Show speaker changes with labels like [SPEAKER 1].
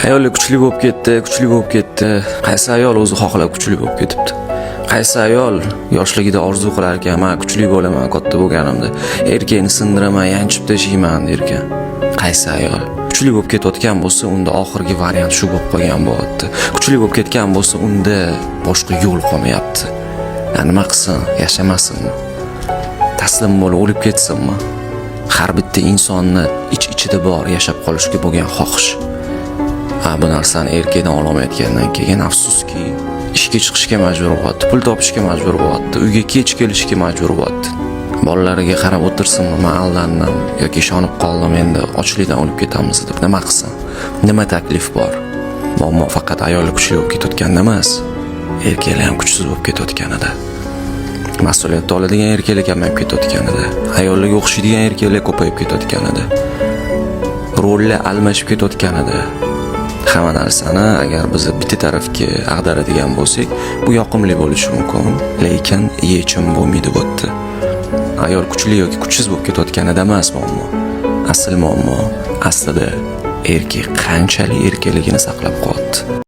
[SPEAKER 1] Ayollar kuchli bo'lib ketdi. Qaysi ayol o'zi xohlab kuchli bo'lib ketibdi? Qaysi ayol yoshligida orzu qilar ekan, men kuchli bo'laman, katta bo'lganimda erkakni sindiraman, yanchib tashlayman derkan. Qaysi ayol? Kuchli bo'lib ketayotgan bo'lsa, unda oxirgi variant shu bo'lib qolgan bo'lyapti. Kuchli bo'lib ketgan bo'lsa, unda boshqa yo'l qolmayapti. Nima qilsin, yashamasinmi? Taslim bo'lib o'lib ketsinmi? Har bitta insonni ichida bor yashab qolishga bo'lgan xohish. Bu narsani erkakdan olmayotgandan keyin afsuski, ishga chiqishga majbur bo'lyapti, pul topishga majbur bo'lyapti, uyga kech kelishga majbur bo'lyapti. Bolalariga qarab o'tirsinmi, men aldandim yoki ishonib qoldim, endi ochlikdan o'lib ketamiz deb nima qilsin? Nima taklif bor? Muammo faqat ayollar kuchli bo'lib ketayotganda emas, erkaklar ham kuchsiz bo'lib ketayotganida. Mas'uliyat oladigan erkaklar kamayib ketayotganida, ayollarga o'xshaydigan erkaklar ko'payib ketayotganida, rollar almashib ketayotganida, hamma narsani agar biz bitta tarafga ag'daradigan bo'lsak, bu yoqimli bo'lishi mumkin, lekin yechim bo'lmaydi bu yerda. Ayol kuchli yoki kuchsiz bo'lib ketayotganida emas muammo. Asl muammo aslida erkak qanchalik erkakligini saqlab qolyapti.